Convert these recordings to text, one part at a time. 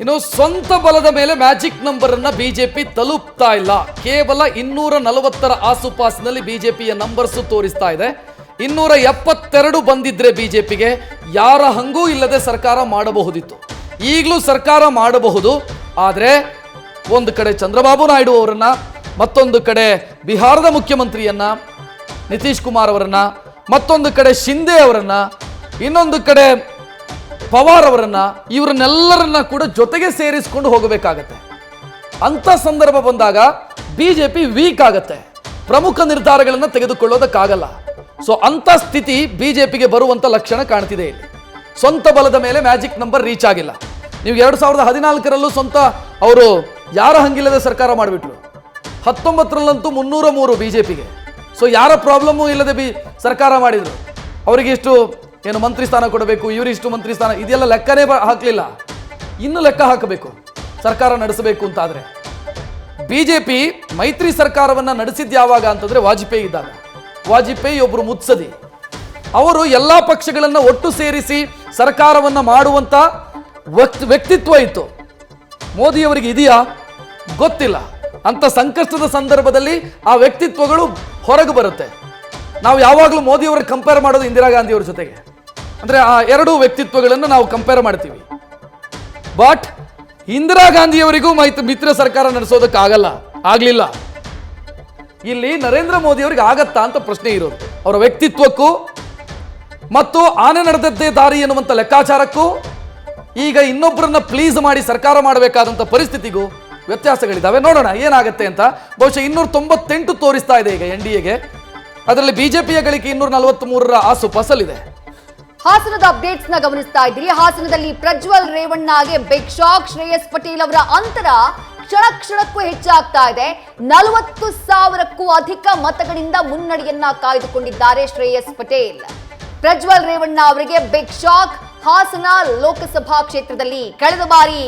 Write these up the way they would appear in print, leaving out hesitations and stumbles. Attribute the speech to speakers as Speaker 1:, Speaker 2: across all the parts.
Speaker 1: ಇನ್ನು ಸ್ವಂತ ಬಲದ ಮೇಲೆ ಮ್ಯಾಜಿಕ್ ನಂಬರ್ ಅನ್ನ ಬಿಜೆಪಿ ತಲುಪ್ತಾ ಇಲ್ಲ. ಕೇವಲ 240ರ ಆಸುಪಾಸಿನಲ್ಲಿ ಬಿಜೆಪಿಯ ನಂಬರ್ಸ್ ತೋರಿಸ್ತಾ ಇದೆ. 272 ಬಂದಿದ್ರೆ ಬಿಜೆಪಿಗೆ ಯಾರ ಹಂಗೂ ಇಲ್ಲದೆ ಸರ್ಕಾರ ಮಾಡಬಹುದಿತ್ತು. ಈಗಲೂ ಸರ್ಕಾರ ಮಾಡಬಹುದು. ಆದರೆ ಒಂದು ಕಡೆ ಚಂದ್ರಬಾಬು ನಾಯ್ಡು ಅವರನ್ನ, ಮತ್ತೊಂದು ಕಡೆ ಬಿಹಾರದ ಮುಖ್ಯಮಂತ್ರಿಯನ್ನ ನಿತೀಶ್ ಕುಮಾರ್ ಅವರನ್ನ, ಮತ್ತೊಂದು ಕಡೆ ಶಿಂದೆ ಅವರನ್ನ, ಇನ್ನೊಂದು ಕಡೆ ಪವಾರ್ ಅವರನ್ನ, ಇವರನ್ನೆಲ್ಲರನ್ನ ಕೂಡ ಜೊತೆಗೆ ಸೇರಿಸಿಕೊಂಡು ಹೋಗಬೇಕಾಗತ್ತೆ. ಅಂತ ಸಂದರ್ಭ ಬಂದಾಗ ಬಿಜೆಪಿ ವೀಕ್ ಆಗತ್ತೆ, ಪ್ರಮುಖ ನಿರ್ಧಾರಗಳನ್ನು ತೆಗೆದುಕೊಳ್ಳೋದಕ್ಕಾಗಲ್ಲ. ಸೊ ಅಂತ ಸ್ಥಿತಿ ಬಿಜೆಪಿಗೆ ಬರುವಂತ ಲಕ್ಷಣ ಕಾಣ್ತಿದೆ. ಇಲ್ಲಿ ಸ್ವಂತ ಬಲದ ಮೇಲೆ ಮ್ಯಾಜಿಕ್ ನಂಬರ್ ರೀಚ್ ಆಗಿಲ್ಲ. ನೀವು 2014ರಲ್ಲೂ ಸ್ವಂತ ಅವರು ಯಾರ ಹಂಗಿಲ್ಲದೆ ಸರ್ಕಾರ ಮಾಡಿಬಿಟ್ರು. 19ರಲ್ಲಂತೂ 303 ಬಿಜೆಪಿಗೆ. ಸೊ ಯಾರ ಪ್ರಾಬ್ಲಮ್ಮು ಇಲ್ಲದೆ ಸರ್ಕಾರ ಮಾಡಿದ್ರು. ಅವರಿಗೆ ಇಷ್ಟು ಏನು ಮಂತ್ರಿ ಸ್ಥಾನ ಕೊಡಬೇಕು, ಇವರಿಷ್ಟು ಮಂತ್ರಿ ಸ್ಥಾನ, ಇದೆಲ್ಲ ಲೆಕ್ಕನೇ ಹಾಕಲಿಲ್ಲ. ಇನ್ನು ಲೆಕ್ಕ ಹಾಕಬೇಕು ಸರ್ಕಾರ ನಡೆಸಬೇಕು ಅಂತಾದ್ರೆ. ಬಿಜೆಪಿ ಮೈತ್ರಿ ಸರ್ಕಾರವನ್ನ ನಡೆಸಿದ್ದು ಯಾವಾಗ ಅಂತಂದ್ರೆ ವಾಜಪೇಯಿ ಇದ್ದಾಗ. ವಾಜಪೇಯಿ ಒಬ್ರು ಮುತ್ಸದಿ, ಅವರು ಎಲ್ಲಾ ಪಕ್ಷಗಳನ್ನ ಒಟ್ಟು ಸೇರಿಸಿ ಸರ್ಕಾರವನ್ನ ಮಾಡುವಂತ ವ್ಯಕ್ತಿತ್ವ ಇತ್ತು. ಮೋದಿಯವರಿಗೆ ಇದೆಯಾ ಗೊತ್ತಿಲ್ಲ. ಅಂತ ಸಂಕಷ್ಟದ ಸಂದರ್ಭದಲ್ಲಿ ಆ ವ್ಯಕ್ತಿತ್ವಗಳು ಹೊರಗೆ ಬರುತ್ತೆ. ನಾವು ಯಾವಾಗಲೂ ಮೋದಿಯವರ ಕಂಪೇರ್ ಮಾಡೋದು ಇಂದಿರಾ ಗಾಂಧಿಯವರ ಜೊತೆಗೆ. ಅಂದ್ರೆ ಆ ಎರಡೂ ವ್ಯಕ್ತಿತ್ವಗಳನ್ನು ನಾವು ಕಂಪೇರ್ ಮಾಡ್ತೀವಿ. ಬಟ್ ಇಂದಿರಾ ಗಾಂಧಿಯವರಿಗೂ ಮಿತ್ರ ಸರ್ಕಾರ ನಡೆಸೋದಕ್ಕಾಗಲ್ಲ, ಆಗ್ಲಿಲ್ಲ. ಇಲ್ಲಿ ನರೇಂದ್ರ ಮೋದಿ ಅವರಿಗೆ ಆಗತ್ತಾ ಅಂತ ಪ್ರಶ್ನೆ ಇರೋದು. ಅವರ ವ್ಯಕ್ತಿತ್ವಕ್ಕೂ ಮತ್ತು ಆನೆ ನಡೆದದ್ದೇ ದಾರಿ ಎನ್ನುವಂತ ಲೆಕ್ಕಾಚಾರಕ್ಕೂ ಈಗ ಇನ್ನೊಬ್ಬರನ್ನ ಪ್ಲೀಸ್ ಮಾಡಿ ಸರ್ಕಾರ ಮಾಡಬೇಕಾದಂತ ಪರಿಸ್ಥಿತಿಗೂ ವ್ಯತ್ಯಾಸಗಳಿದ್ದಾವೆ. ನೋಡೋಣ ಏನಾಗುತ್ತೆ ಅಂತ. ಬಹುಶಃ 298 ತೋರಿಸ್ತಾ ಇದೆ ಈಗ NDAಗೆ. ಅದರಲ್ಲಿ ಬಿಜೆಪಿಯ ಗಳಿಕೆ 243ರ ಆಸುಪಾಸಲ್ಲಿದೆ.
Speaker 2: ಹಾಸನದ ಅಪ್ಡೇಟ್ಸ್ ನ ಗಮನಿಸ್ತಾ ಇದ್ದೀರಿ. ಹಾಸನದಲ್ಲಿ ಪ್ರಜ್ವಲ್ ರೇವಣ್ಣಗೆ ಬಿಗ್ ಶಾಕ್. ಶ್ರೇಯಸ್ ಪಟೇಲ್ ಅವರ ಅಂತರ ಕ್ಷಣಕ್ಕೂ ಹೆಚ್ಚಾಗ್ತಾ ಇದೆ. 40,000ಕ್ಕೂ ಅಧಿಕ ಮತಗಳಿಂದ ಮುನ್ನಡೆಯನ್ನ ಕಾಯ್ದುಕೊಂಡಿದ್ದಾರೆ ಶ್ರೇಯಸ್ ಪಟೇಲ್. ಪ್ರಜ್ವಲ್ ರೇವಣ್ಣ ಅವರಿಗೆ ಬಿಗ್ ಶಾಕ್. ಹಾಸನ ಲೋಕಸಭಾ ಕ್ಷೇತ್ರದಲ್ಲಿ ಕಳೆದ ಬಾರಿ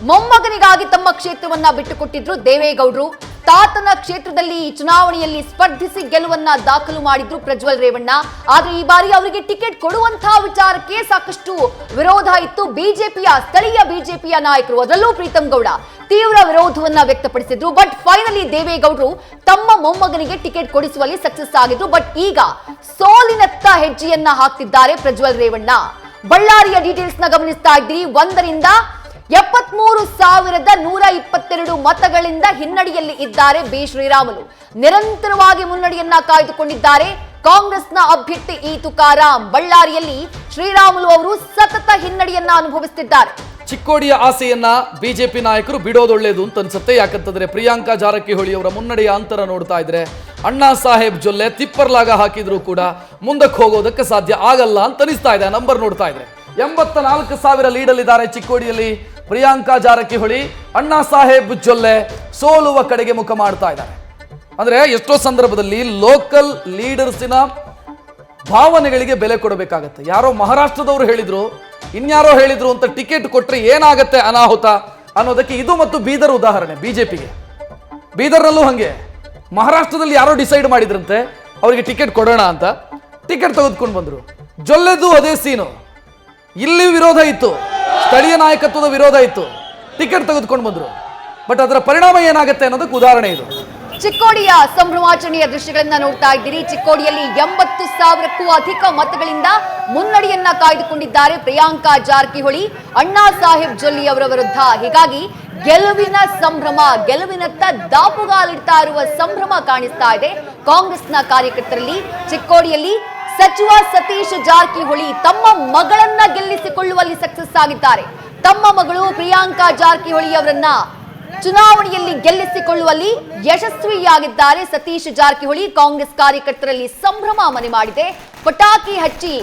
Speaker 2: ಮೊಮ್ಮಗನಿಗಾಗಿ ತಮ್ಮ ಕ್ಷೇತ್ರವನ್ನ ಬಿಟ್ಟುಕೊಟ್ಟಿದ್ರು ದೇವೇಗೌಡರು. ತಾತನ ಕ್ಷೇತ್ರದಲ್ಲಿ ಚುನಾವಣೆಯಲ್ಲಿ ಸ್ಪರ್ಧಿಸಿ ಗೆಲುವನ್ನ ದಾಖಲು ಮಾಡಿದ್ರು ಪ್ರಜ್ವಲ್ ರೇವಣ್ಣ. ಆದ್ರೆ ಈ ಬಾರಿ ಅವರಿಗೆ ಟಿಕೆಟ್ ಕೊಡುವಂತಹ ವಿಚಾರಕ್ಕೆ ಸಾಕಷ್ಟು ವಿರೋಧ ಇತ್ತು. ಸ್ಥಳೀಯ ಬಿಜೆಪಿಯ ನಾಯಕರು, ಅದರಲ್ಲೂ ಪ್ರೀತಂ ಗೌಡ ತೀವ್ರ ವಿರೋಧವನ್ನ ವ್ಯಕ್ತಪಡಿಸಿದ್ರು. ಬಟ್ ಫೈನಲಿ ದೇವೇಗೌಡರು ತಮ್ಮ ಮೊಮ್ಮಗನಿಗೆ ಟಿಕೆಟ್ ಕೊಡಿಸುವಲ್ಲಿ ಸಕ್ಸಸ್ ಆಗಿದ್ರು. ಬಟ್ ಈಗ ಸೋಲಿನತ್ತ ಹೆಜ್ಜೆಯನ್ನ ಹಾಕ್ತಿದ್ದಾರೆ ಪ್ರಜ್ವಲ್ ರೇವಣ್ಣ. ಬಳ್ಳಾರಿಯ ಡೀಟೇಲ್ಸ್ ನ ಗಮನಿಸ್ತಾ ಇದ್ದೀರಿ. 1ರಿಂದ 73,122 ಮತಗಳಿಂದ ಹಿನ್ನಡೆಯಲ್ಲಿ ಇದ್ದಾರೆ ಬಿ ಶ್ರೀರಾಮುಲು. ನಿರಂತರವಾಗಿ ಮುನ್ನಡೆಯನ್ನ ಕಾಯ್ದುಕೊಂಡಿದ್ದಾರೆ ಕಾಂಗ್ರೆಸ್ನ ಅಭ್ಯರ್ಥಿ ಇ ತುಕಾರಾಂ. ಬಳ್ಳಾರಿಯಲ್ಲಿ ಶ್ರೀರಾಮುಲು ಅವರು ಸತತ ಹಿನ್ನಡೆಯನ್ನ ಅನುಭವಿಸುತ್ತಿದ್ದಾರೆ.
Speaker 1: ಚಿಕ್ಕೋಡಿಯ ಆಸೆಯನ್ನ ಬಿಜೆಪಿ ನಾಯಕರು ಬಿಡೋದೊಳ್ಳೇದು ಅಂತ ಅನ್ಸುತ್ತೆ. ಯಾಕಂತಂದ್ರೆ ಪ್ರಿಯಾಂಕಾ ಜಾರಕಿಹೊಳಿ ಅವರ ಮುನ್ನಡೆಯ ಅಂತರ ನೋಡ್ತಾ ಇದ್ರೆ ಅಣ್ಣಾ ಸಾಹೇಬ್ ಜೊಲ್ಲೆ ತಿಪ್ಪರ್ಲಾಗ ಹಾಕಿದ್ರು ಕೂಡ ಮುಂದಕ್ಕೆ ಹೋಗೋದಕ್ಕೆ ಸಾಧ್ಯ ಆಗಲ್ಲ ಅಂತ ಅನಿಸ್ತಾ ಇದೆ. ನಂಬರ್ ನೋಡ್ತಾ ಇದ್ರೆ 84,000 ಲೀಡಲ್ಲಿದ್ದಾರೆ ಚಿಕ್ಕೋಡಿಯಲ್ಲಿ ಪ್ರಿಯಾಂಕಾ ಜಾರಕಿಹೊಳಿ. ಅಣ್ಣಾ ಸಾಹೇಬ್ ಜೊಲ್ಲೆ ಸೋಲುವ ಕಡೆಗೆ ಮುಖ ಮಾಡ್ತಾ ಇದ್ದಾರೆ. ಅಂದ್ರೆ ಎಷ್ಟೋ ಸಂದರ್ಭದಲ್ಲಿ ಲೋಕಲ್ ಲೀಡರ್ಸಿನ ಭಾವನೆಗಳಿಗೆ ಬೆಲೆ ಕೊಡಬೇಕಾಗತ್ತೆ. ಯಾರೋ ಮಹಾರಾಷ್ಟ್ರದವರು ಹೇಳಿದ್ರು, ಇನ್ಯಾರೋ ಹೇಳಿದ್ರು ಅಂತ ಟಿಕೆಟ್ ಕೊಟ್ರೆ ಏನಾಗತ್ತೆ ಅನಾಹುತ ಅನ್ನೋದಕ್ಕೆ ಇದು ಮತ್ತು ಬೀದರ್ ಉದಾಹರಣೆ. ಬಿಜೆಪಿಗೆ ಬೀದರ್ನಲ್ಲೂ ಹಂಗೆ ಮಹಾರಾಷ್ಟ್ರದಲ್ಲಿ ಯಾರೋ ಡಿಸೈಡ್ ಮಾಡಿದ್ರಂತೆ ಅವರಿಗೆ ಟಿಕೆಟ್ ಕೊಡೋಣ ಅಂತ, ಟಿಕೆಟ್ ತೆಗೆದುಕೊಂಡು ಬಂದ್ರು. ಜೊಲ್ಲೆದು ಅದೇ ಸೀನು. ಇಲ್ಲಿ ವಿರೋಧ ಇತ್ತು, ಸ್ಥಳೀಯ ನಾಯಕತ್ವದ ವಿರೋಧ ಇತ್ತು, ಟಿಕೆಟ್ ತೆಗೆದುಕೊಂಡು ಬಂದ್ರು. ಬಟ್ ಅದರ ಪರಿಣಾಮ ಏನಾಗುತ್ತೆ ಅನ್ನೋದಕ್ಕೆ ಉದಾಹರಣೆ ಇದು.
Speaker 2: ಚಿಕ್ಕೋಡಿಯ ಸಂಭ್ರಮಾಚರಣೆಯ ದೃಶ್ಯಗಳನ್ನ ನೋಡ್ತಾ ಇದ್ದೀರಿ. ಚಿಕ್ಕೋಡಿಯಲ್ಲಿ 80,000ಕ್ಕೂ ಅಧಿಕ ಮತಗಳಿಂದ ಮುನ್ನಡೆಯನ್ನ ಕಾಯ್ದುಕೊಂಡಿದ್ದಾರೆ ಪ್ರಿಯಾಂಕಾ ಜಾರಕಿಹೊಳಿ ಅಣ್ಣಾ ಸಾಹೇಬ್ ಜೊಲ್ಲೆ ಅವರ ವಿರುದ್ಧ. ಹೀಗಾಗಿ ಗೆಲುವಿನ ಸಂಭ್ರಮ, ಗೆಲುವಿನತ್ತ ದಾಪುಗಾಲಿಡ್ತಾ ಇರುವ ಸಂಭ್ರಮ ಕಾಣಿಸ್ತಾ ಇದೆ ಕಾಂಗ್ರೆಸ್ನ ಕಾರ್ಯಕರ್ತರಲ್ಲಿ. ಚಿಕ್ಕೋಡಿಯಲ್ಲಿ ಸಚಿವ ಸತೀಶ್ ಜಾರಕಿಹೊಳಿ ತಮ್ಮ ಮಗಳನ್ನ ಗೆಲ್ಲಿಸಿಕೊಳ್ಳುವಲ್ಲಿ ಸಕ್ಸಸ್ ಆಗಿದ್ದಾರೆ. ತಮ್ಮ ಮಗಳು ಪ್ರಿಯಾಂಕಾ ಜಾರಕಿಹೊಳಿ ಅವರನ್ನ ಚುನಾವಣೆಯಲ್ಲಿ ಗೆಲ್ಲಿಸಿಕೊಳ್ಳುವಲ್ಲಿ ಯಶಸ್ವಿಯಾಗಿದ್ದಾರೆ ಸತೀಶ್ ಜಾರಕಿಹೊಳಿ. ಕಾಂಗ್ರೆಸ್ ಕಾರ್ಯಕರ್ತರಲ್ಲಿ ಸಂಭ್ರಮ ಮನೆ ಮಾಡಿದೆ. ಪಟಾಕಿ ಹಚ್ಚಿ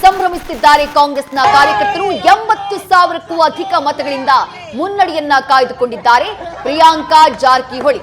Speaker 2: ಸಂಭ್ರಮಿಸುತ್ತಿದ್ದಾರೆ ಕಾಂಗ್ರೆಸ್ನ ಕಾರ್ಯಕರ್ತರು. 80,000ಕ್ಕೂ ಅಧಿಕ ಮತಗಳಿಂದ ಮುನ್ನಡೆಯನ್ನ ಕಾಯ್ದುಕೊಂಡಿದ್ದಾರೆ ಪ್ರಿಯಾಂಕಾ ಜಾರಕಿಹೊಳಿ.